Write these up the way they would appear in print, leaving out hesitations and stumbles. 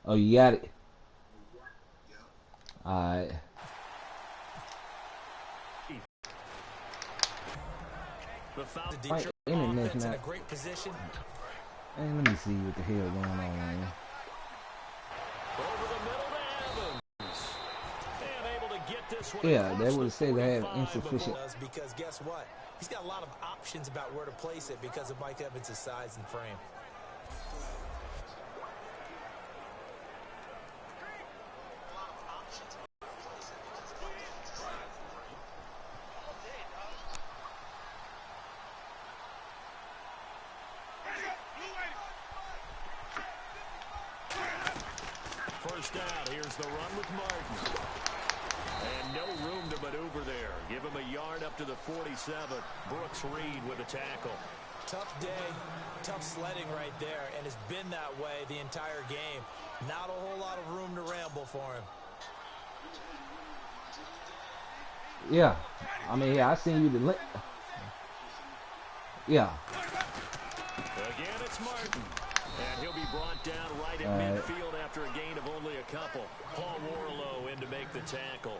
Oh, you got it. Alright. My internet's not. And let me see what the hell going on, man. Yeah, that would say they have insufficient. Because guess what? He's got a lot of options about where to place it because of Mike Evans' size and frame. First out, here's the run with Martin. And no room to maneuver there. Give him a yard up to the 47. Brooks Reed with a tackle. Tough day, tough sledding right there, and it's been that way the entire game. Not a whole lot of room to ramble for him. Yeah, I mean, yeah, I seen you the link. Yeah. Again, it's Martin. And he'll be brought down right in midfield after a gain of only a couple. Paul Warlow in to make the tackle.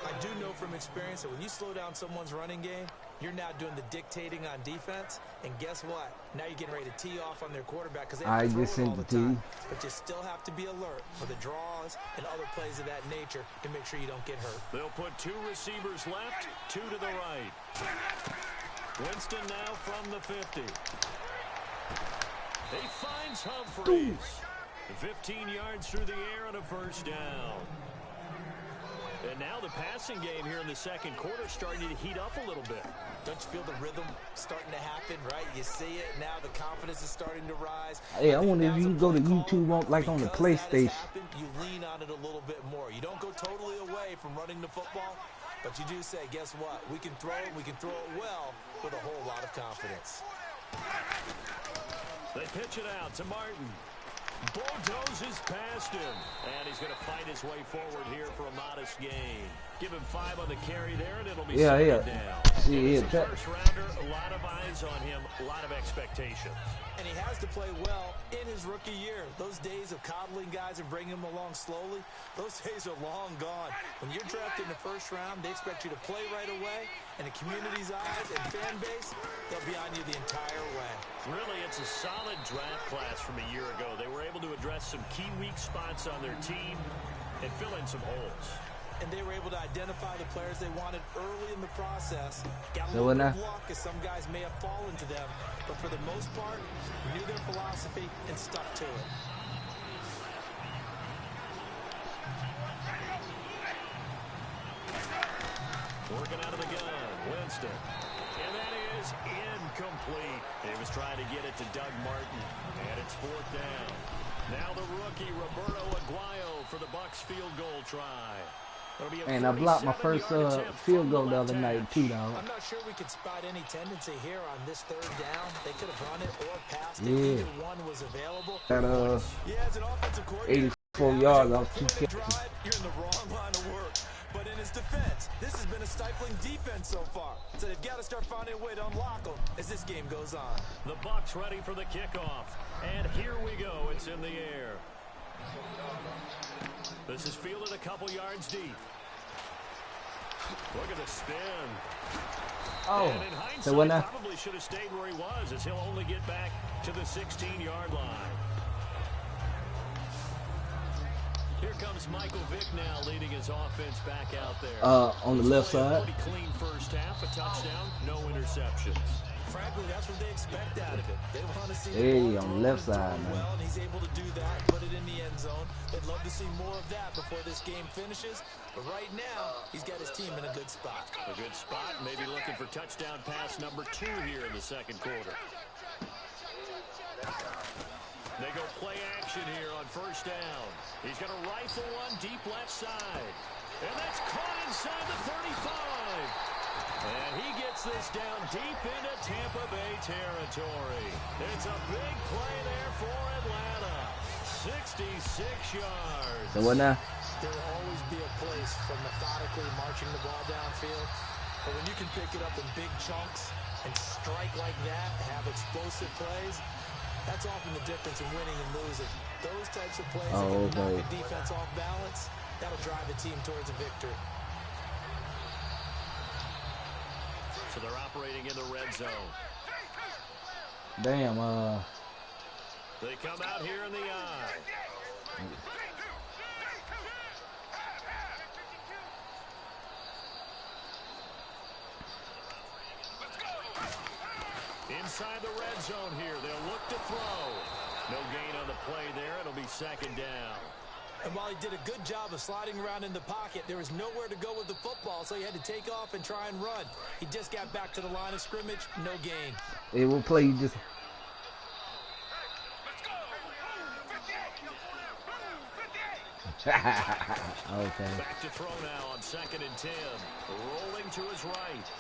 I do know from experience that when you slow down someone's running game, you're now doing the dictating on defense. And guess what? Now you're getting ready to tee off on their quarterback because they have to throw it all the time. But you still have to be alert for the draws and other plays of that nature to make sure you don't get hurt. They'll put two receivers left, two to the right. Winston now from the 50. He finds Humphreys. 15 yards through the air and a first down. And now the passing game here in the second quarter starting to heat up a little bit. Don't you feel the rhythm starting to happen, right? You see it now. The confidence is starting to rise. Hey, I wonder if you can go to YouTube like on the PlayStation. You lean on it a little bit more. You don't go totally away from running the football, but you do say, guess what? We can throw it. We can throw it well with a whole lot of confidence. They pitch it out to Martin. Bulldozes past him. And he's going to fight his way forward here for a modest gain. Give him 5 on the carry there, and it'll be second down. See, first rounder, a lot of eyes on him, a lot of expectations. And he has to play well in his rookie year. Those days of coddling guys and bringing them along slowly, those days are long gone. When you're drafted in the first round, they expect you to play right away. And the community's eyes and fan base, they'll be on you the entire way. Really, it's a solid draft class from a year ago. They were able to address some key weak spots on their team and fill in some holes. And they were able to identify the players they wanted early in the process. Got a little bit of luck as some guys may have fallen to them. But for the most part, knew their philosophy and stuck to it. Working out of the gun, Winston. And that is incomplete. He was trying to get it to Doug Martin. And it's 4th down. Now the rookie, Roberto Aguayo, for the Bucs field goal try. And I blocked my first field goal the other night, too, dog. I'm not sure we could spot any tendency here on this 3rd down. They could have run it or passed it. Either one was available. At as an offensive coordinator, 84 yards off 2 catches. You're in the wrong line of work. But in his defense, this has been a stifling defense so far. So they've got to start finding a way to unlock them as this game goes on. The Bucs ready for the kickoff. And here we go. It's in the air. This is fielded a couple yards deep. Look at the spin. Oh, and in hindsight, probably should have stayed where he was, as he'll only get back to the 16-yard line. Here comes Michael Vick now leading his offense back out there. On the left side. Pretty clean first half, a touchdown, no interceptions. Frankly, that's what they expect out of it. They want to see the on the left side, man. Well, and he's able to do that, put it in the end zone. They'd love to see more of that before this game finishes. But right now, he's got his team in a good spot. A good spot, maybe looking for touchdown pass number 2 here in the second quarter. They go play action here on first down. He's going to rifle one deep left side. And that's caught inside the 35. And he gets this down deep into Tampa Bay territory. It's a big play there for Atlanta. 66 yards. So what now? There will always be a place for methodically marching the ball downfield. But when you can pick it up in big chunks and strike like that, have explosive plays, that's often the difference in winning and losing. Those types of plays that can knock a defense off balance, that'll drive a team towards a victory. So they're operating in the red zone. Damn, They come out here in the eye. Inside the red zone here, they'll look to throw. No gain on the play there. It'll be second down. And while he did a good job of sliding around in the pocket, there was nowhere to go with the football, so he had to take off and try and run. He just got back to the line of scrimmage, no gain. It will play just... Okay. Back to throw now on 2nd and 10. Rolling to his right.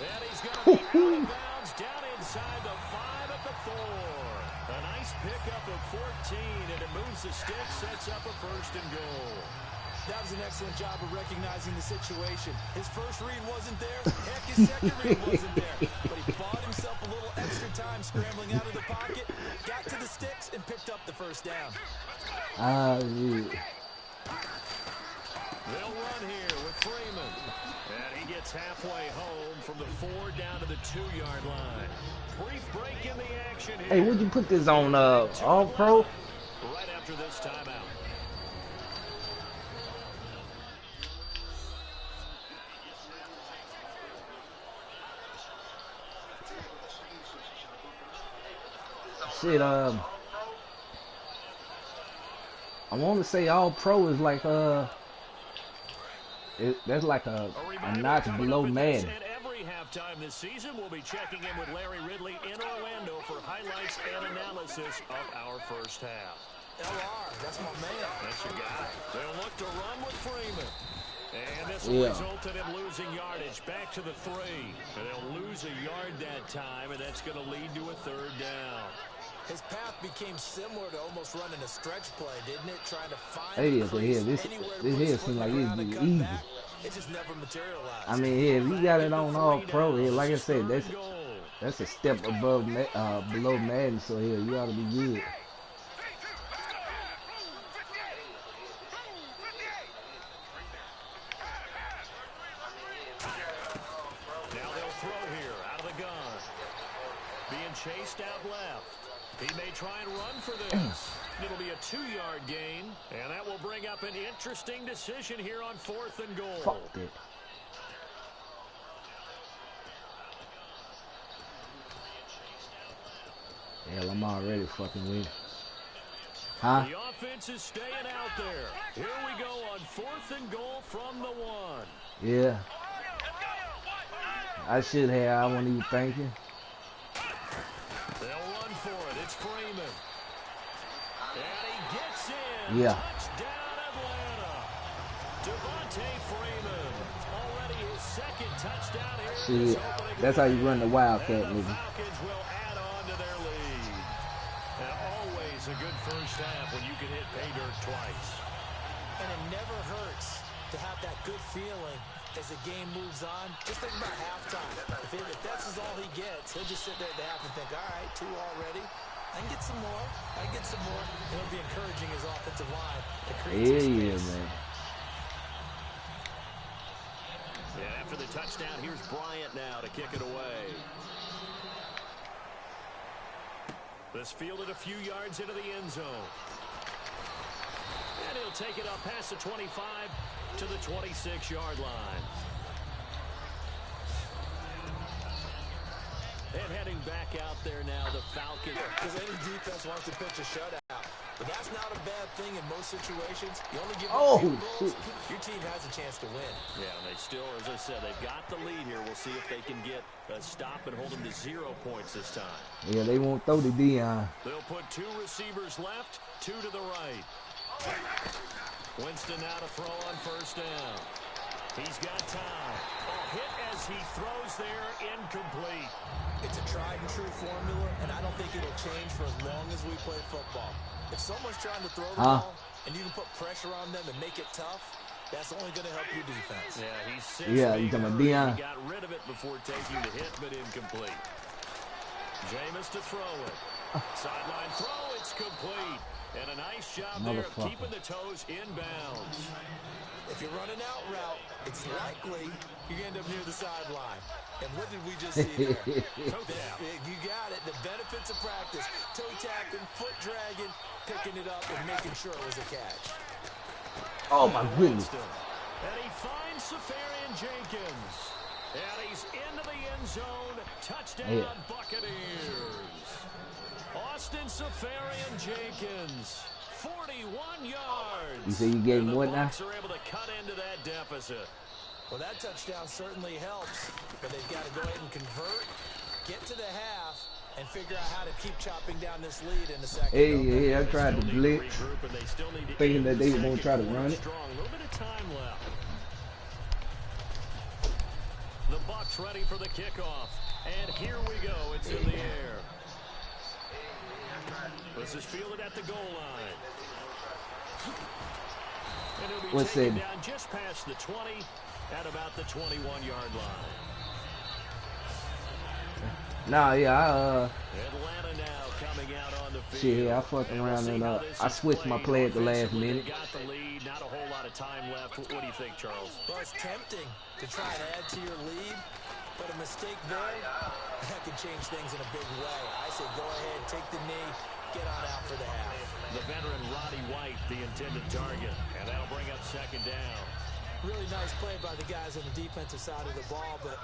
And he's going to be out of bounds down inside the 5 at the 4. A nice pickup of 14, and it moves the stick, sets up a 1st and goal. That was an excellent job of recognizing the situation. His first read wasn't there. Heck, his second read wasn't there. But he bought himself a little extra time scrambling out of the pocket, got to the sticks, and picked up the 1st down. Yeah. They'll run here with Freeman. And he gets halfway home from the 4 down to the 2-yard line. Brief break in the action here. Hey, would you put this on All Pro? Right after this timeout. Shit, I want to say All Pro is like that's like a notch below Madden. Every halftime this season, we'll be checking in with Larry Ridley in Orlando for highlights and analysis of our first half. LR, that's my man. That's your guy. They'll look to run with Freeman. And this will result in him losing yardage back to the 3. And they'll lose a yard that time, and that's going to lead to a 3rd down. His path became similar to almost running a stretch play, didn't it? Trying to find this here seems like it'd be easy. It just never materialized. I mean, if you got it on All Pro, like I said, that's a step above below Madden. So here, you ought to be good. Now they'll throw here out of the gun, being chased out left. He may try and run for this. It'll be a 2-yard gain, and that will bring up an interesting decision here on 4th and goal. Fuck it. Hell, I'm already fucking with. Huh? The offense is staying out there. Here we go on 4th and goal from the 1. Yeah. I should have. I wasn't even thinking. They'll run for it. It's Freeman. And he gets in. Yeah. Touchdown, Atlanta. Devontae Freeman. Already his 2nd touchdown here. Shit. That's how you run the Wildcat, nigga. Falcons will add on to their lead. And always a good first half when you can hit pay dirt twice. And it never hurts to have that good feeling as the game moves on. Just think about halftime. If that's all he gets, he'll just sit there at the half and think, all right, 2 already. I can get some more. I can get some more. And it'll be encouraging his offensive line to create some space. Man. Yeah, after the touchdown, here's Bryant now to kick it away. This fielded a few yards into the end zone. And he'll take it up past the 25 to the 26-yard line. And heading back out there now, the Falcons. Because any defense wants to pitch a shutout. But that's not a bad thing in most situations. You only give up 2 goals, your team has a chance to win. Yeah, they still, as I said, they've got the lead here. We'll see if they can get a stop and hold them to 0 points this time. Yeah, they won't throw the Dion. They'll put 2 receivers left, 2 to the right. Winston now to throw on 1st down. He's got time. A hit as he throws there, incomplete. It's a tried and true formula, and I don't think it'll change for as long as we play football. If someone's trying to throw the ball and you can put pressure on them and make it tough, that's only going to help your defense. Yeah, he's you talking about Dion? He got rid of it before taking the hit, but incomplete. Jameis to throw it. Sideline throw, it's complete. And a nice job there of keeping the toes inbounds. If you're running out route, it's likely you end up near the sideline. And what did we just see there? You got it. The benefits of practice. Toe tapping, foot dragging, picking it up, and making sure it was a catch. Oh, my goodness. And he finds Safarian Jenkins. And he's into the end zone. Touchdown, Buccaneers. Austin Safarian Jenkins, 41 yards. You say you gave him what now? Are able to cut into that deficit. Well, that touchdown certainly helps, but they've got to go ahead and convert, get to the half, and figure out how to keep chopping down this lead in the second. Hey, I tried to blitz, thinking that they were going to try to run it. A little bit of time left. The Bucs ready for the kickoff, and here we go. It's in the air. This is fielded at the goal line. And it'll be taken down just past the 20 at about the 21-yard line. Nah, Atlanta now coming out on the field. Shit, I fucked around and I switched my play at the last minute. Got the lead, not a whole lot of time left. What do you think, Charles? Well, it's tempting to try and add to your lead, but a mistake there, that could change things in a big way. I say go ahead, take the knee, get on out for the half. The veteran Roddy White, the intended target, and that'll bring up second down. Really nice play by the guys on the defensive side of the ball, but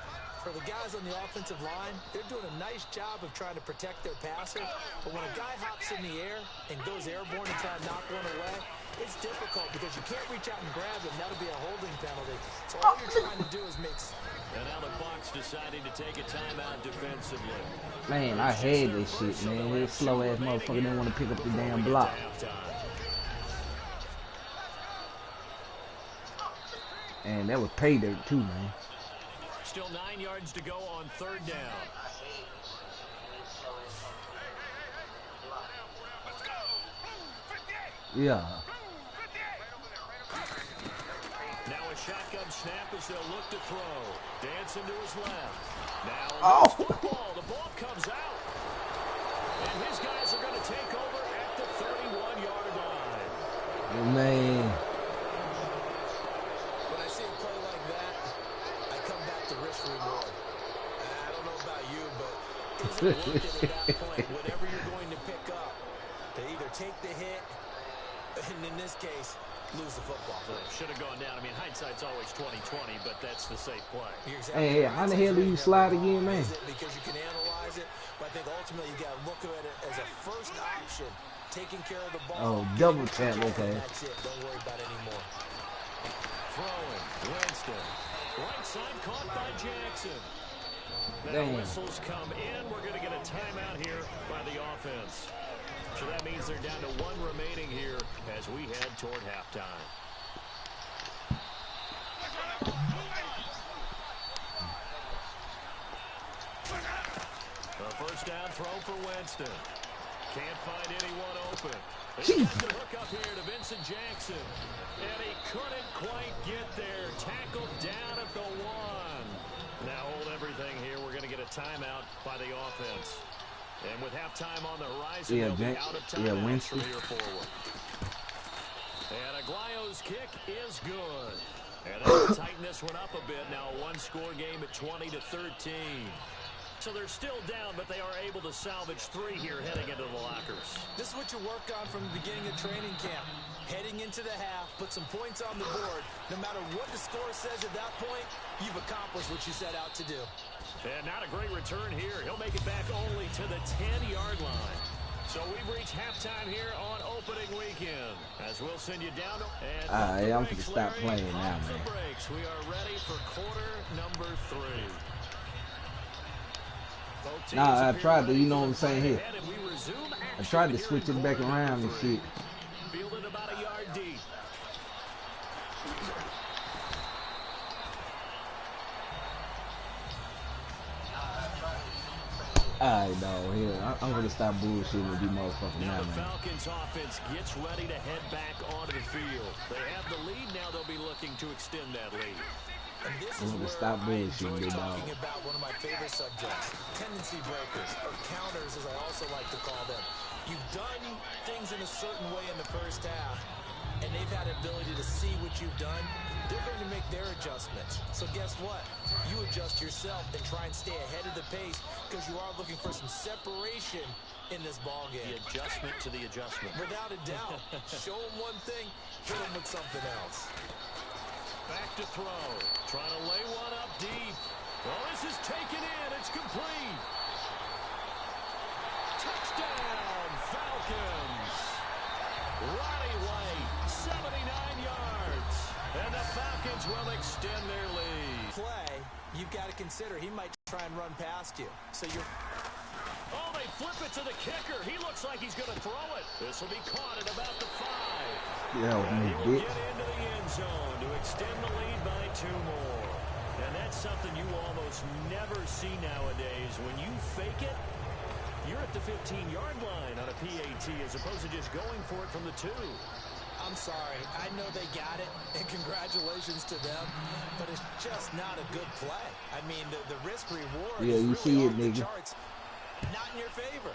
for the guys on the offensive line, they're doing a nice job of trying to protect their passer. But when a guy hops in the air and goes airborne and try to knock one away, it's difficult because you can't reach out and grab him. That'll be a holding penalty. So all you're trying to do is mix. And now the Bucs deciding to take a timeout defensively. Man, I hate this shit, man. This slow ass motherfucker didn't want to pick up the damn block. And that was pay dirt too, man. Still 9 yards to go on third down. Yeah. Now a shotgun snap as they'll look to throw. Dancing to his left. Now football. The ball comes out. And his guys are going to take over at the 31-yard line. Man. When I see a play like that, I come back to risk reward. I don't know about you, but is it worth it at that point? Whatever you're going to pick up, to either take the hit, and in this case, lose the football. Should have gone down. I mean, hindsight's always 20/20, but that's the safe play. Hey, how the hell do you slide again, man? Because you can analyze it, but I think ultimately you got to look at it as a first option, taking care of the ball. Oh, double tap, okay. That's it. Don't worry about it anymore. Throwing, Winston. Right side caught by Jackson. Now whistles come in. We're going to get a timeout here by the offense. So that means they're down to one remaining here as we head toward halftime. A first down throw for Winston. Can't find anyone open. He has to hook up here to Vincent Jackson. And he couldn't quite get there. Tackled down at the 1. Now hold everything here. We're going to get a timeout by the offense. And with halftime on the horizon, they'll be out of timeouts from here forward. And Aguayo's kick is good. And they'll tighten this one up a bit. Now a one-score game at 20-13. So they're still down, but they are able to salvage 3 here heading into the lockers. This is what you work on from the beginning of training camp. Heading into the half, put some points on the board. No matter what the score says at that point, you've accomplished what you set out to do. And not a great return here. He'll make it back only to the 10-yard line. So we've reached halftime here on opening weekend. As we'll send you down. And I'm going to stop playing now, man. We are ready for quarter number 3. Nah, I tried to, you know what I'm saying here. I tried to switch it back around and shit. Fielded about a yard deep. Alright, dog. Here, I'm gonna stop bullshitting with these motherfuckers now, The man. Falcons offense gets ready to head back onto the field. They have the lead now. They'll be looking to extend that lead. And this is where stop I enjoy bullshitting, talking dog. about one of my favorite subjects, tendency breakers, or counters as I also like to call them. You've done things in a certain way in the first half, and they've had the ability to see what you've done. They're going to make their adjustments. So guess what? You adjust yourself and try and stay ahead of the pace because you are looking for some separation in this ball game. The adjustment to the adjustment. Without a doubt. Show them one thing, hit them with something else. Back to throw. Trying to lay one up deep. Well, this is taken in. It's complete. Touchdown, Falcons. Roddy White, 79 yards. And the Falcons will extend their lead. Play, you've got to consider he might try and run past you. So you're... Oh, they flip it to the kicker. He looks like he's going to throw it. This will be caught at about the 5. Yeah, and he will get into the end zone to extend the lead by 2 more. And that's something you almost never see nowadays. When you fake it, you're at the 15-yard line on a PAT as opposed to just going for it from the 2. I'm sorry. I know they got it, and congratulations to them, but it's just not a good play. I mean, the risk-reward is you really see it, off the nigga. charts. Not in your favor.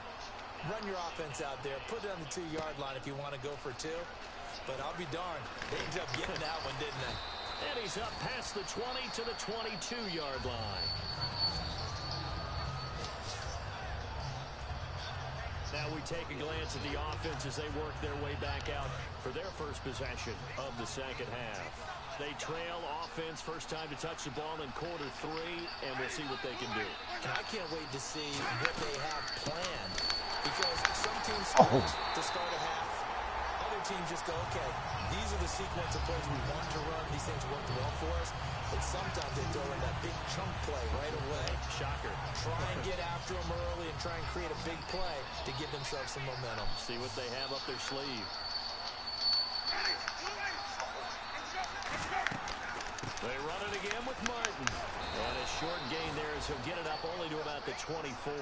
Run your offense out there. Put it on the 2-yard line if you want to go for 2. But I'll be darned. They ended up getting that one, didn't they? And he's up past the 20 to the 22-yard line. Now we take a glance at the offense as they work their way back out for their first possession of the second half. They trail offense, first time to touch the ball in quarter 3, and we'll see what they can do. And I can't wait to see what they have planned, because some teams script to start a half. Other teams just go, okay, these are the sequence of plays we want to run. These things worked well for us. And sometimes they throw in that big chunk play right away. Shocker. Try and get after them early and try and create a big play to give themselves some momentum. See what they have up their sleeve. They run it again with Martin. And a short gain there as he'll get it up only to about the 24.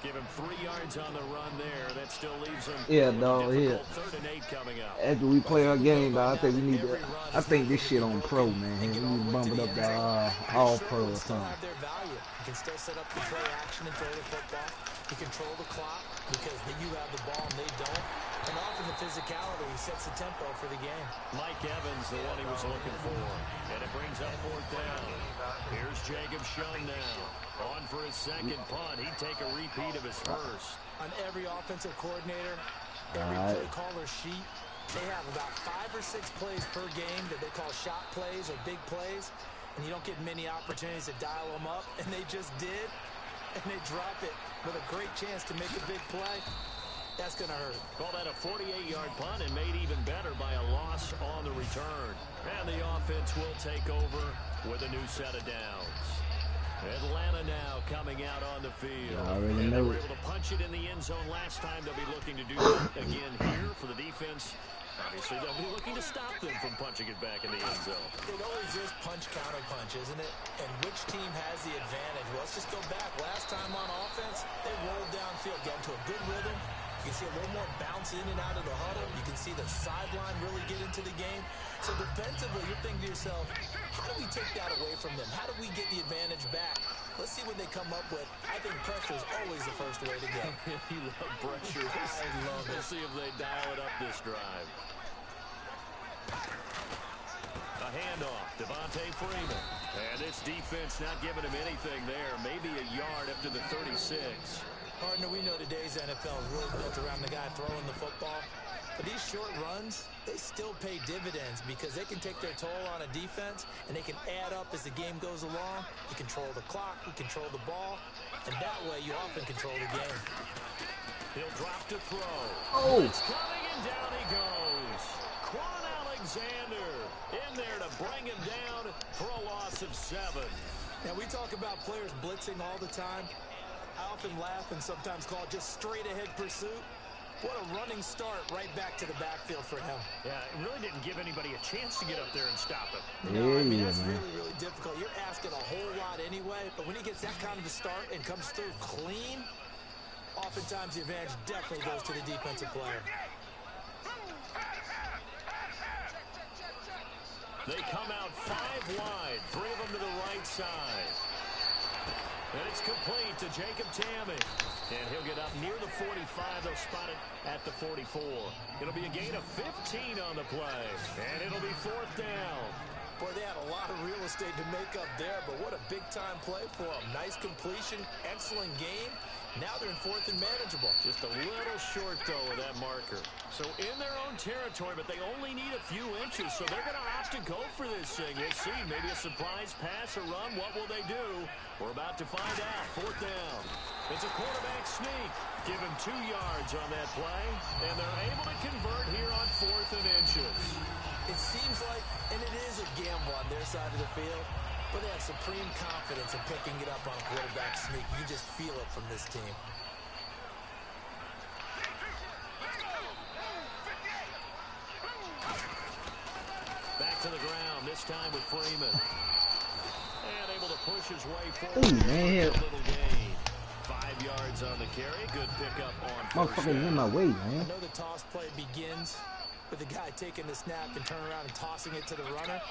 Give him 3 yards on the run there. That still leaves him third and 8 coming up. After we play our game, though, I think we need to. I think this shit on pro, man. We need to bump it up to all pro or something. You can still set up the play action and throw the football. You control the clock because you have the ball and they don't. And often the physicality sets the tempo for the game. Mike Evans, the one he was looking for. And it brings up 4th down. Here's Jacob Shum now. On for his second punt. He'd take a repeat of his first. On every offensive coordinator, every play caller sheet, they have about 5 or 6 plays per game that they call shot plays or big plays. And you don't get many opportunities to dial them up. And they just did. And they drop it with a great chance to make a big play. That's going to hurt. Call that a 48-yard punt and made even better by a loss on the return. And the offense will take over with a new set of downs. Atlanta now coming out on the field. And they were able to punch it in the end zone last time. They'll be looking to do that again here for the defense. Obviously, they'll be looking to stop them from punching it back in the end zone. It always is punch-counter-punch, isn't it? And which team has the advantage? Well, let's just go back. Last time on offense, they rolled downfield, got into a good rhythm. You can see a little more bounce in and out of the huddle. You can see the sideline really get into the game. So defensively, you're thinking to yourself, how do we take that away from them? How do we get the advantage back? Let's see what they come up with. I think pressure is always the first way to go. You love pressure. I love it. We'll see if they dial it up this drive. A handoff, Devontae Freeman. And this defense not giving him anything there. Maybe a yard up to the 36. Partner, we know today's NFL is really built around the guy throwing the football. But these short runs, they still pay dividends because they can take their toll on a defense and they can add up as the game goes along. You control the clock, you control the ball, and that way you often control the game. He'll drop to throw. Oh! It's coming and down he goes. Quan Alexander in there to bring him down for a loss of 7. Now, we talk about players blitzing all the time. I often laugh and sometimes call it just straight-ahead pursuit. What a running start right back to the backfield for him. Yeah, it really didn't give anybody a chance to get up there and stop it. No, I mean, that's really, really difficult. You're asking a whole lot anyway, but when he gets that kind of a start and comes through clean, oftentimes the advantage definitely goes to the defensive player. They come out 5 wide, 3 of them to the side. And it's complete to Jacob Tamme. And he'll get up near the 45. They'll spot it at the 44. It'll be a gain of 15 on the play. And it'll be 4th down. Boy, they had a lot of real estate to make up there, but what a big-time play for them. Nice completion, excellent game. Now they're in 4th and manageable. Just a little short, though, of that marker. So in their own territory, but they only need a few inches, so they're going to opt to go for this thing. We'll see. Maybe a surprise pass or run. What will they do? We're about to find out. 4th down. It's a quarterback sneak. Give him 2 yards on that play, and they're able to convert here on 4th and inches. It seems like, and it is a gamble on their side of the field, but they have supreme confidence in picking it up on quarterback sneak. You just feel it from this team. Back to the ground, this time with Freeman. And able to push his way forward. Ooh, man. A little gain. 5 yards on the carry. Good pickup on first Motherfucker's in my way, man. I know the toss play begins with the guy taking the snap and turning around and tossing it to the runner.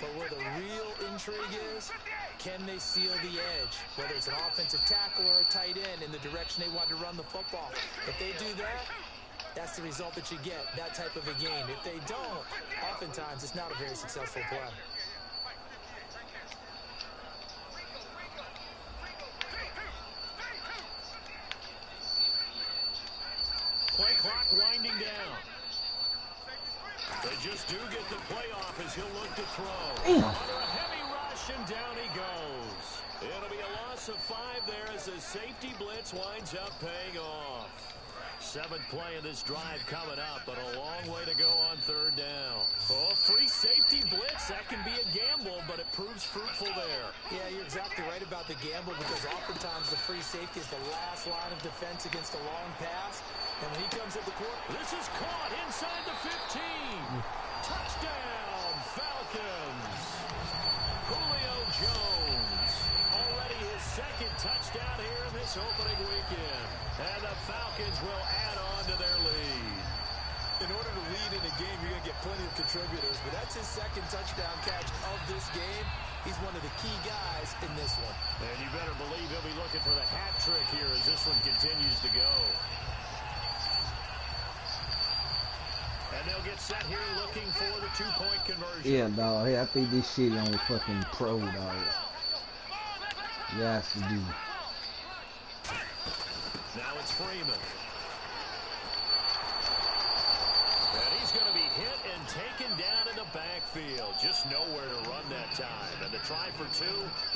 But where the real intrigue is, can they seal the edge? Whether it's an offensive tackle or a tight end in the direction they want to run the football. If they do that, that's the result that you get, that type of a gain. If they don't, oftentimes it's not a very successful play. Play clock winding down. They just do get the play off as he'll look to throw. Under a heavy rush, and down he goes. It'll be a loss of 5 there as the safety blitz winds up paying off. 7th play of this drive coming up, but a long way to go on 3rd down. Oh, free safety blitz, that can be a gamble, but it proves fruitful there. Yeah, you're exactly right about the gamble, because oftentimes the free safety is the last line of defense against a long pass. And when he comes at the court, this is caught inside the 15. Touchdown, Falcons. Julio Jones. Already his 2nd touchdown here in this opening weekend. And the Falcons will add on to their lead. In order to lead in a game, you're going to get plenty of contributors, but that's his 2nd touchdown catch of this game. He's one of the key guys in this one. And you better believe he'll be looking for the hat trick here as this one continues to go. And they'll get set here looking for the 2-point conversion. Yeah, dog. Hey, I think this shit on fucking pro, dog. Yes, to do. Now it's Freeman. And he's going to be hit and taken down in the backfield. Just nowhere to run that time. And the try for 2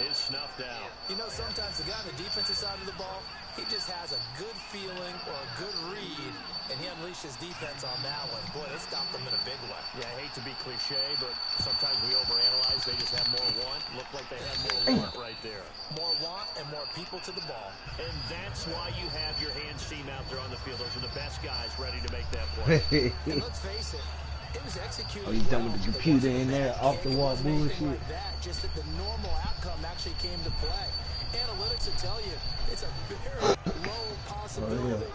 is snuffed out. You know, sometimes the guy on the defensive side of the ball, he just has a good feeling or a good read, and he unleashed his defense on that one. Boy, they stopped them in a big way. Yeah, I hate to be cliche, but sometimes we overanalyze. They just have more want. Looked like they had more want right there. More want and more people to the ball. And that's why you have your hands team out there on the field. Those are the best guys ready to make that play. And let's face it, it was executed. Oh, you done with the computer in there, off the wall bullshit. Like that, just that the normal outcome actually came to play. Analytics will tell you it's a very low possibility.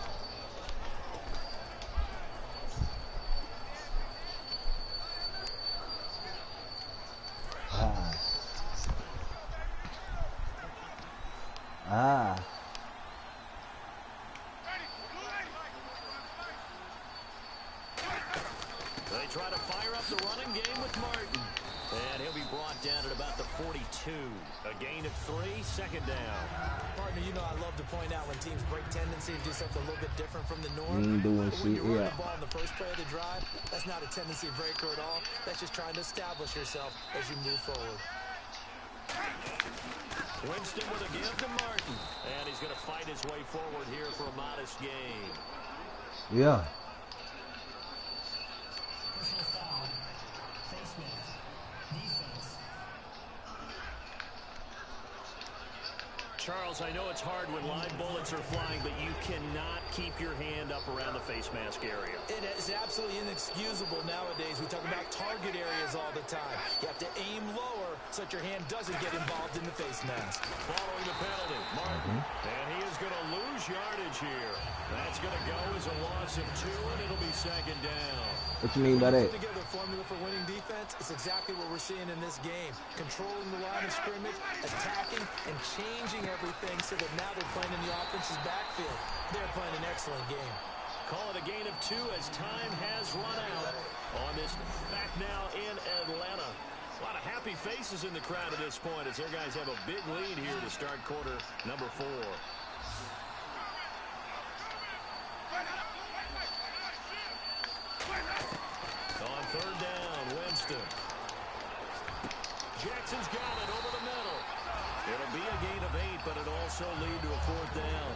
Oh, yeah. They try to fire up the running game with Martin. And he'll be brought down at about the 42. A gain of 3, 2nd down. Partner, you know I love to point out when teams break tendency and do something a little bit different from the norm. You ain't doing but when shit, you run yeah. the ball in the first play of the drive, that's not a tendency breaker at all. That's just trying to establish yourself as you move forward. Winston with a give to Martin. And he's going to fight his way forward here for a modest gain. Yeah. Charles, I know it's hard when live bullets are flying, but you cannot keep your hand up around the face mask area. It is absolutely inexcusable nowadays. We talk about target areas all the time. You have to aim lower so that your hand doesn't get involved in the face mask. Following the penalty, Martin. And he is going to lose yardage here. That's going to go as a loss of 2, and it'll be second down. What you mean by that? Put together a formula for winning defense. It's exactly what we're seeing in this game. Controlling the line of scrimmage, attacking, and changing everything so that now they're playing in the offense's backfield. They're playing an excellent game. Call it a gain of 2 as time has run out on this back now in Atlanta. A lot of happy faces in the crowd at this point as their guys have a big lead here to start quarter number 4. On third down, Winston. Jackson's got it over the middle. It'll be a gain of 8, but it'll also lead to a 4th down.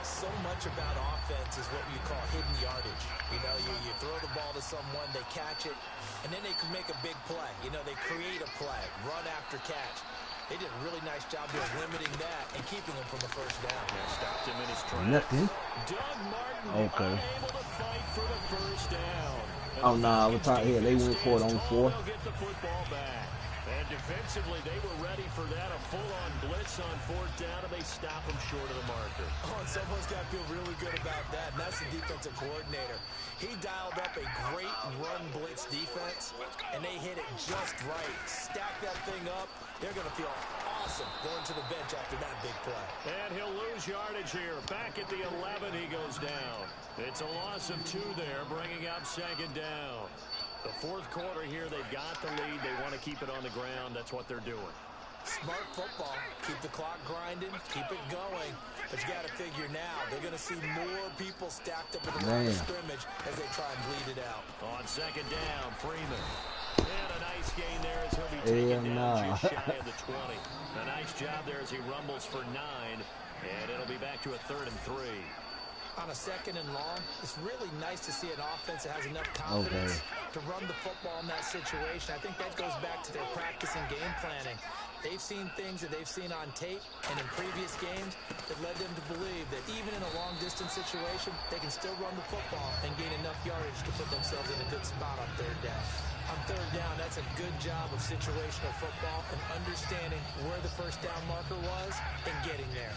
So much about offense is what you call hidden yardage. You know, you throw the ball to someone, they catch it, and then they can make a big play. You know, they create a play, run after catch. They did a really nice job of limiting that and keeping him from a first down. Stopped him in his tracks. Nothing. Doug Martin unable to fight for the first down. Oh, nah, we're talking here. They went for it on 4. They'll get the football back. And defensively, they were ready for that, a full-on blitz on 4th down, and they stop them short of the marker. Oh, and someone's got to feel really good about that, and that's the defensive coordinator. He dialed up a great run blitz defense, and they hit it just right. Stack that thing up. They're going to feel awesome going to the bench after that big play. And he'll lose yardage here. Back at the 11, he goes down. It's a loss of 2 there, bringing up second down. The 4th quarter here, they've got the lead. They want to keep it on the ground. That's what they're doing. Smart football. Keep the clock grinding. Keep it going. But you got to figure now, they're going to see more people stacked up in the line of scrimmage as they try and bleed it out. On second down, Freeman. And a nice gain there as he'll be taken down just shy of the 20. A nice job there as he rumbles for 9. And it'll be back to a 3rd and 3. On a 2nd and long, it's really nice to see an offense that has enough confidence to run the football in that situation. I think that goes back to their practice and game planning. They've seen things that they've seen on tape and in previous games that led them to believe that even in a long-distance situation, they can still run the football and gain enough yardage to put themselves in a good spot on 3rd down. On 3rd down, that's a good job of situational football and understanding where the first down marker was and getting there.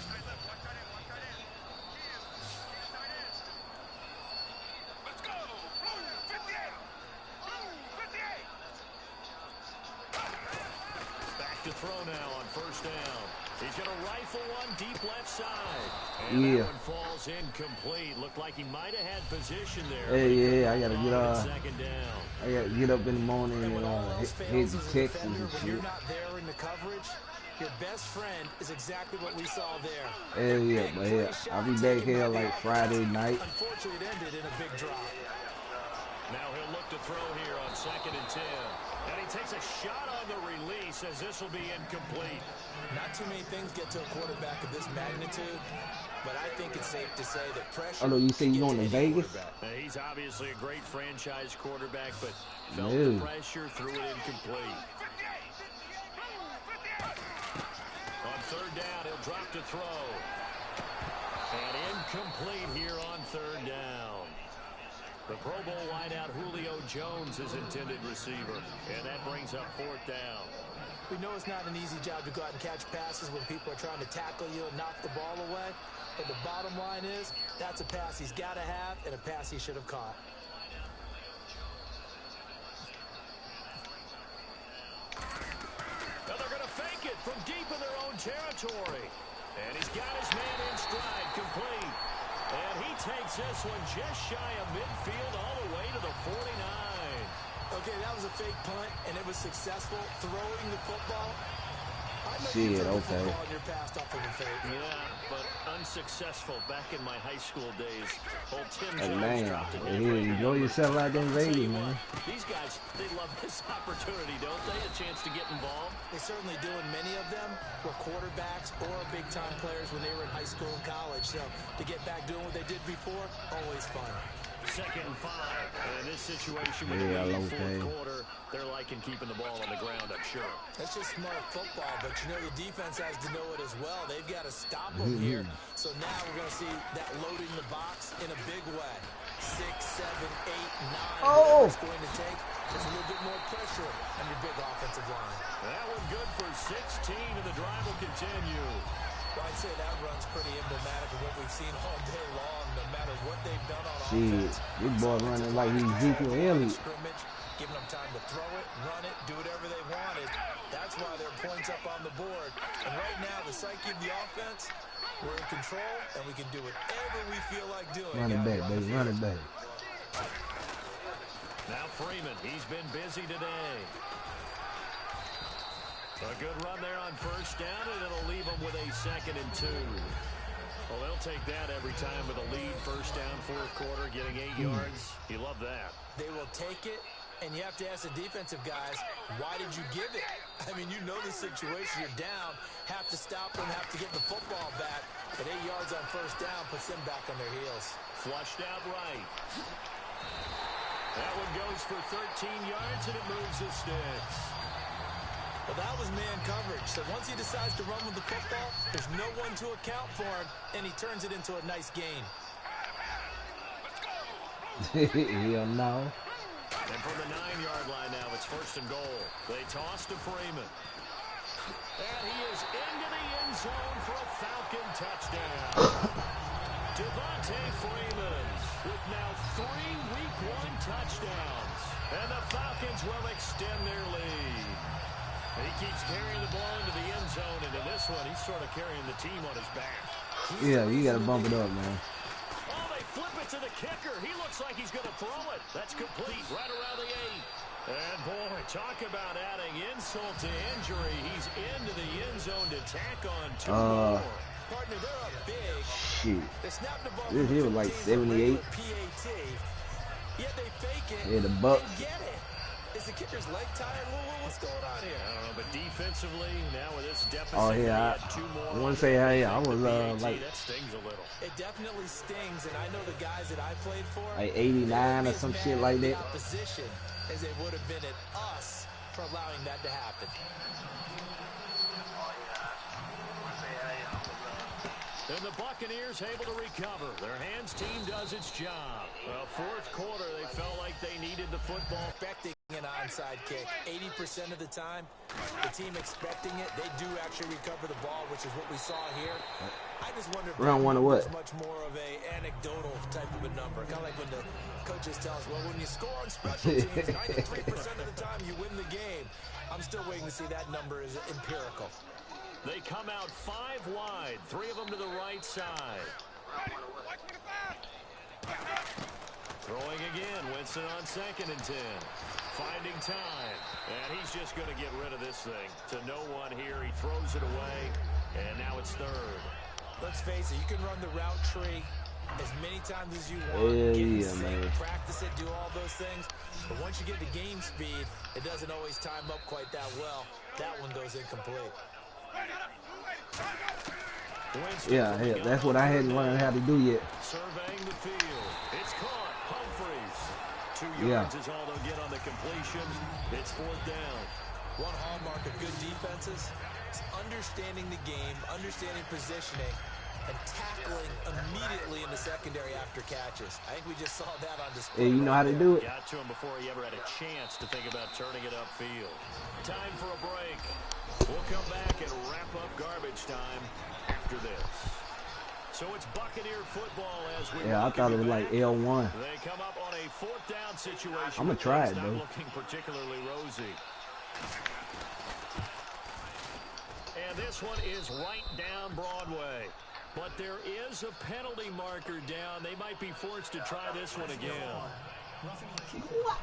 To throw now on first down. He's going to rifle one deep left side. And that one falls incomplete. Looked like he might have had position there. Yeah, I got to get second down. I got to get up in the morning and hit the Texas and shit. When you're not there in the coverage, your best friend is exactly what we saw there. Yeah, but I'll be back here like Friday night. Unfortunately, it ended in a big drop. Now he'll look to throw here on 2nd and 10. And he takes a shot on the release as this will be incomplete. Not too many things get to a quarterback of this magnitude, but I think it's safe to say that pressure... Oh, no, you say you're going to Vegas? He's obviously a great franchise quarterback, but felt the pressure, threw it incomplete. On 3rd down, he'll drop to throw. And incomplete here on 3rd down. The Pro Bowl wideout Julio Jones is intended receiver, and that brings up 4th down. We know it's not an easy job to go out and catch passes when people are trying to tackle you and knock the ball away, but the bottom line is that's a pass he's got to have and a pass he should have caught. Now they're going to fake it from deep in their own territory, and he's got his man in stride, complete. And he takes this one just shy of midfield all the way to the 49. Okay, that was a fake punt, and it was successful. Throwing the football. Shit, okay. Yeah, but unsuccessful back in my high school days. Old Tim Hey, Jones man, dropped it. you enjoy yourself out there in Vegas, man. These guys, they love this opportunity, don't they? A chance to get involved. They certainly do, and many of them were quarterbacks or big-time players when they were in high school and college. So to get back doing what they did before, always fun. 2nd and 5. And in this situation, with the 4th quarter, they're liking keeping the ball on the ground, I'm sure. That's just smart football, but you know the defense has to know it as well. They've got to stop them here. So now we're going to see that loading the box in a big way. 6, 7, 8, 9. Oh! It's going to take just a little bit more pressure on your big offensive line. That one good for 16, and the drive will continue. Well, I'd say that run's pretty emblematic of what we've seen all day long, no matter what they've done on offense. This boy running like he's Ezekiel Elliott. Giving them time to throw it, run it, do whatever they wanted. That's why their points up on the board. And right now, the psyche of the offense, we're in control, and we can do whatever we feel like doing. Running back, baby, running back. Now Freeman, he's been busy today. A good run there on first down, and it'll leave them with a 2nd and 2. Well, they'll take that every time with a lead. First down, fourth quarter, getting 8 yards. You love that. They will take it. And you have to ask the defensive guys, why did you give it? I mean, you know the situation. You're down, have to stop them, have to get the football back. But 8 yards on first down puts them back on their heels. Flushed out right. That one goes for 13 yards, and it moves the sticks. Well, that was man coverage. So once he decides to run with the football, there's no one to account for him, and he turns it into a nice gain. Hell no. And from the 9-yard line now, it's 1st and goal. They toss to Freeman. And he is into the end zone for a Falcon touchdown. Devontae Freeman with now 3 Week 1 touchdowns. And the Falcons will extend their lead. He keeps carrying the ball into the end zone, and in this one, he's sort of carrying the team on his back. Yeah, you got to bump it up, man. Oh, they flip it to the kicker. He looks like he's going to throw it. That's complete right around the 8. And, boy, talk about adding insult to injury. He's into the end zone to tack on 2 more. Partner, they're up big. Shit. They snapped the ball. This was like 78. PAT. Yet they fake it. Yeah, the buck. And get it. Is the kicker's leg tired? What's going on here? I don't know, but defensively, now with this deficit, oh yeah, I want to say, hey, I was like, that stings a little. It definitely stings, and I know the guys that I played for, like 89 or some shit like that. Opposition, as they would have been at us for allowing that to happen. And the Buccaneers able to recover. Their hands team does its job. Well, fourth quarter, they felt like they needed the football. Expecting an onside kick. 80% of the time, the team expecting it, they do actually recover the ball, which is what we saw here. I just wonder if round one or what? It's much more of a anecdotal type of a number. Kind of like when the coaches tell us, well, when you score on special teams, 93% of the time you win the game. I'm still waiting to see that number is empirical. They come out 5 wide, 3 of them to the right side. Throwing again, Winston on 2nd and 10. Finding time, and he's just going to get rid of this thing. To no one here, he throws it away, and now it's 3rd. Let's face it, you can run the route tree as many times as you want. Practice it, do all those things. But once you get to game speed, it doesn't always time up quite that well. That one goes incomplete. Yeah, that's what I hadn't learned how to do yet. Surveying the field. It's caught. Humphreys. 2 yards is all they'll get on the completion. It's 4th down. One hallmark of good defenses is understanding the game, understanding positioning, and tackling immediately in the secondary after catches. I think we just saw that on display. Hey, you know how to do it. Got to him before he ever had a chance to think about turning it upfield. Time for a break. We'll come back and wrap up garbage time after this. So it's Buccaneer football as we I thought it was like L1. They come up on a 4th down situation. I'm going to try it, though. Looking particularly rosy. And this one is right down Broadway. But there is a penalty marker down. They might be forced to try this one again. What?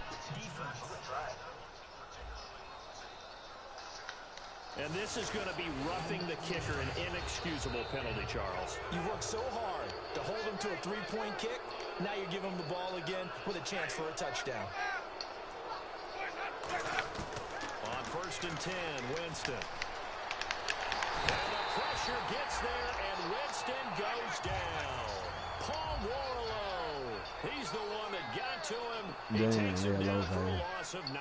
And this is going to be roughing the kicker, an inexcusable penalty, Charles. You worked so hard to hold him to a 3-point kick. Now you give him the ball again with a chance for a touchdown. On 1st and 10, Winston. And the pressure gets there, and Winston goes down. Paul Warlow. He's the one that got to him. He takes him down for a loss of 9.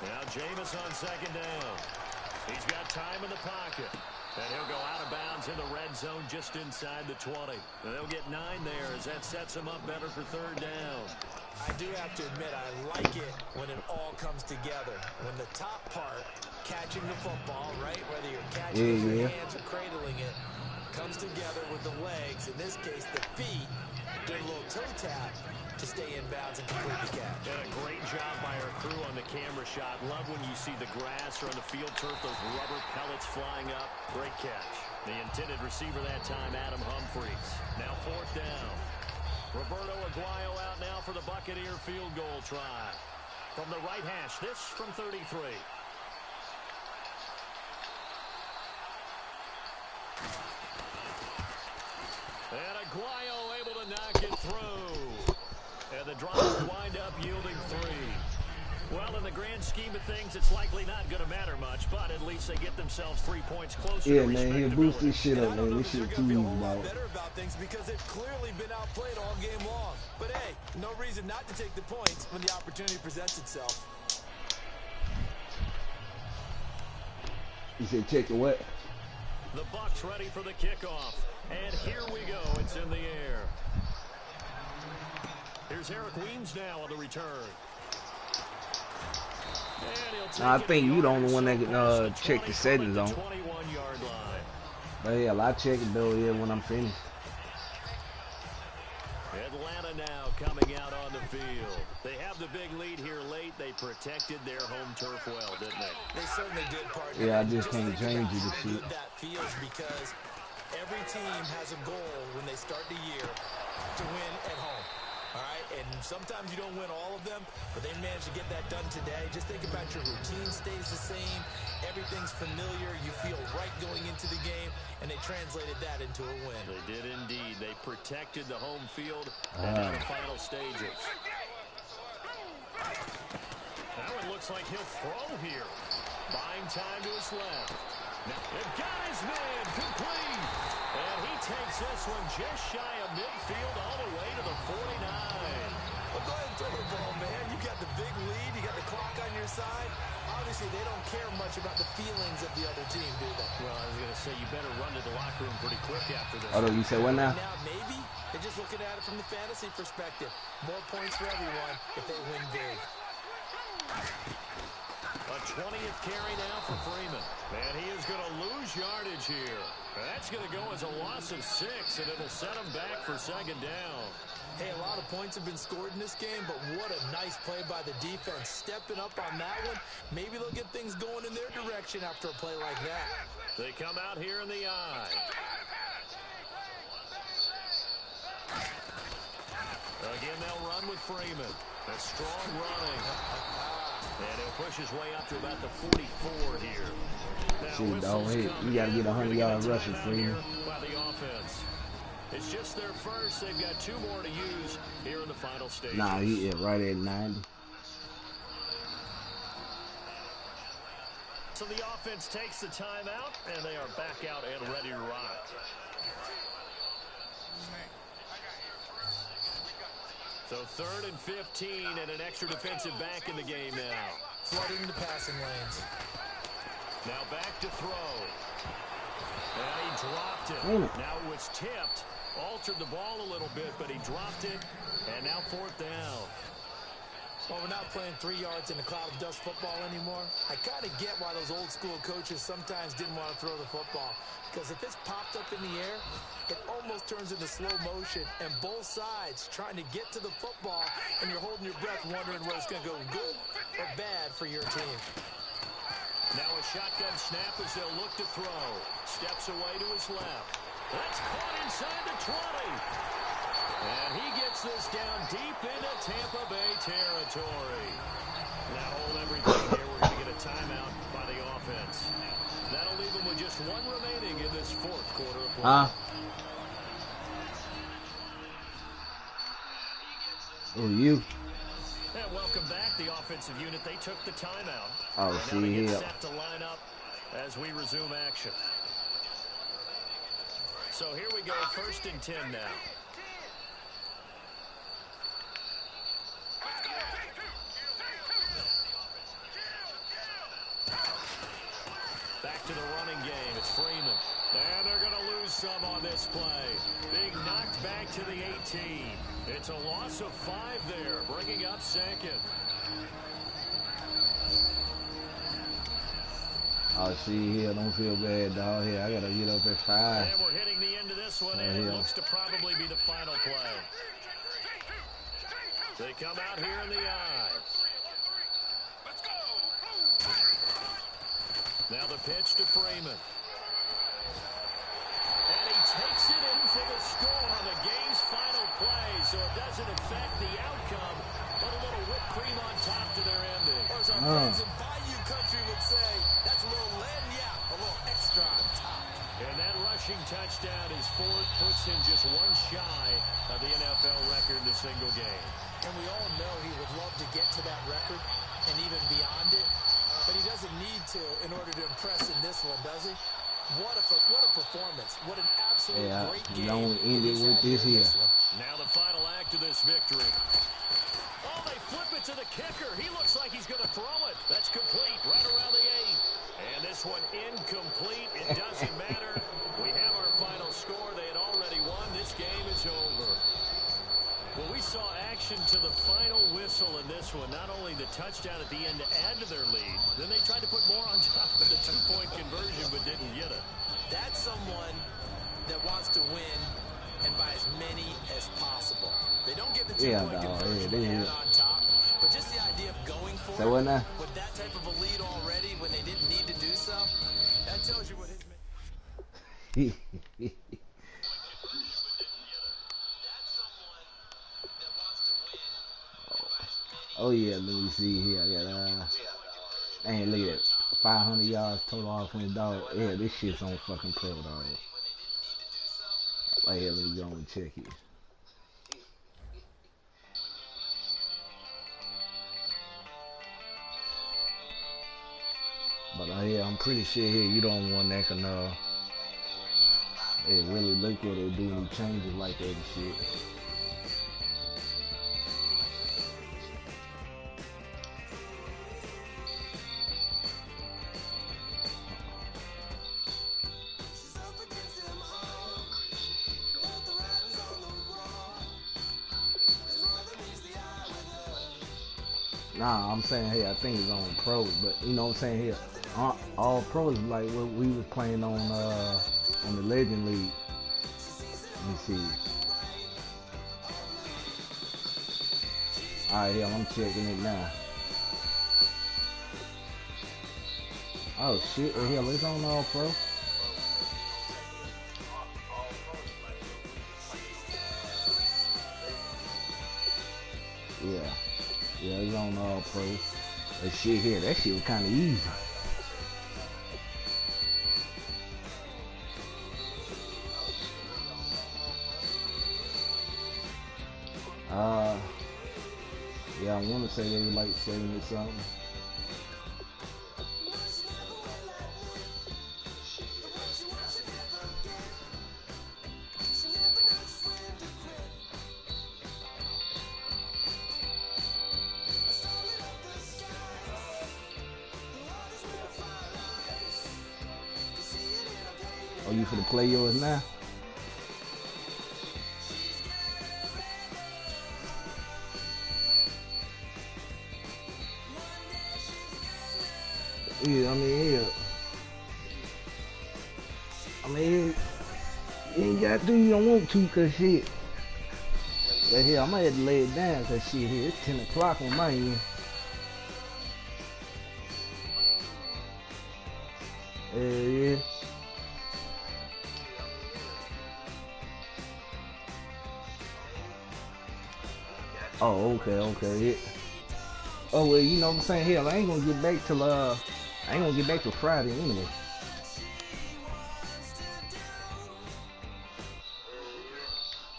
Now Jameis on 2nd down. He's got time in the pocket. And he'll go out of bounds in the red zone just inside the 20. And they'll get 9 there as that sets him up better for 3rd down. I do have to admit, I like it when it all comes together. When the top part, catching the football, right, whether you're catching it with your hands or cradling it, comes together with the legs, in this case the feet, did a little toe tap to stay in bounds and complete the catch. And a great job by our crew on the camera shot. Love when you see the grass or on the field turf, those rubber pellets flying up. Great catch. The intended receiver that time, Adam Humphries. Now 4th down. Roberto Aguayo out now for the Buccaneer field goal try. From the right hash, this from 33. And Aguayo able to knock it through. And the drive wind up yielding 3. Well, in the grand scheme of things, it's likely not going to matter much, but at least they get themselves 3 points closer. Yeah, man, he'll boost this shit up, man. This shit too easy, dog. Better about things because they've clearly been outplayed all game long. But hey, no reason not to take the points when the opportunity presents itself. He said, check the what? The Bucs ready for the kickoff. And here we go. It's in the air. Here's Eric Weems now on the return. I think you the only one that can check the settings on. But hell, I check it though, yeah, when I'm finished. Atlanta now coming out on the field. They have the big lead here late. They protected their home turf well, didn't they? They certainly did, partner. Yeah, I just can't change it. How good that feels because every team has a goal when they start the year to win at home. All right, and sometimes you don't win all of them, but they managed to get that done today. Just think about your routine stays the same. Everything's familiar. You feel right going into the game, and they translated that into a win. They did indeed. They protected the home field and now the final stages. Now it looks like he'll throw here. Buying time to his left. Now they've got his man complete. And he takes this one just shy of midfield all the way to the 49. Well, go ahead and throw the ball, man. You got the big lead. You got the clock on your side. Obviously, they don't care much about the feelings of the other team, do they? Well, I was going to say, you better run to the locker room pretty quick after this. Oh, you said what now? Now, maybe they're just looking at it from the fantasy perspective. More points for everyone if they win big. A 20th carry now for Freeman. And he is going to lose yardage here. That's going to go as a loss of 6, and it'll set him back for 2nd down. Hey, a lot of points have been scored in this game, but what a nice play by the defense. Stepping up on that one. Maybe they'll get things going in their direction after a play like that. They come out here in the eye. Again, they'll run with Freeman. A strong running. And he'll push his way up to about the 44 here. Shit, dog, hey, you got to get 100-yard rushing, Freeman. By the offense. It's just their first. They've got 2 more to use here in the final stage. Nah, he is right at 90. So the offense takes the timeout, and they are back out and ready to rock. So 3rd and 15 and an extra defensive back in the game now. Flooding the passing lanes. Now back to throw. And he dropped it. Now it was tipped. Altered the ball a little bit, but he dropped it. And now 4th down. Well, we're not playing 3 yards in a cloud of dust football anymore. I kind of get why those old school coaches sometimes didn't want to throw the football. Because if it's popped up in the air, it almost turns into slow motion. And both sides trying to get to the football, and you're holding your breath wondering whether it's going to go good or bad for your team. Now a shotgun snap as they'll look to throw. Steps away to his left. That's caught inside the 20. And he gets this down deep into Tampa Bay territory. Now hold everything here. We're going to get a timeout by the offense. That'll leave them with just 1 remaining in this 4th quarter of play. Oh, you. And welcome back, the offensive unit. They took the timeout. Oh, now they see get here. set to line up as we resume action. So here we go, 1st and 10 now. Back to the running game. It's Freeman. And they're going to lose some on this play. Being knocked back to the 18. It's a loss of 5 there, bringing up second. Oh, see here, don't feel bad, dog. Here, I gotta get up at 5. And we're hitting the end of this one, and it looks to probably be the final play. They come out here in the I. Now the pitch to Freeman. And he takes it in for the score on the game's final play, so it doesn't affect the outcome, but a little whipped cream on top to their ending. Or as our friends in Bayou Country would say, that's a little lagniappe, a little extra on top. And that rushing touchdown is fourth, puts him just one shy of the NFL record in a single game. And we all know he would love to get to that record and even beyond it, but he doesn't need to in order to impress in this one, does he? What a performance. What an absolute great game. Don't end it with this here. Now the final act of this victory. Oh, they flip it to the kicker. He looks like he's going to throw it. That's complete right around the 8. And this one incomplete. It doesn't matter. We have our final score. They had already won. This game is over. Well, we saw action to the final whistle in this one. Not only the touchdown at the end to add to their lead, then they tried to put more on top of the 2-point conversion but didn't get it. That's someone that wants to win and by as many as possible. They don't get the 2-point conversion add on top, but just the idea of going for it with that type of a lead already when they didn't need to do so, that tells you what his... Oh yeah, let me see here. I got dang, look at that, 500 yards total offense, dog. Yeah, this shit's on fucking pro, dog. Right here, let me go and check it. But yeah, I'm pretty sure here you don't want that can it really look what they do any changes like that and shit. Nah, I'm saying, hey, I think it's on pros, but you know what I'm saying here, all pros like what we was playing on the Legend League. Let me see. All right, yeah, I'm checking it now. Oh shit, the hell, it's on all pro. Yeah. Yeah, it's on all pro. That shit here, that shit was kind of easy. Yeah, I want to say they would like saying it something. Oh, you finna play yours now? Yeah, I mean, you ain't got to, you don't want to, cause shit. But here, I might have to lay it down, cause shit here, it's 10 o'clock on my end. Yeah. Oh, okay. Oh, well, you know what I'm saying? Hell, I ain't gonna get back till Friday anyway.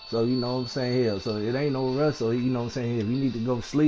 So, you know what I'm saying? Hell, so it ain't no rush. So, you know what I'm saying? If you need to go sleep,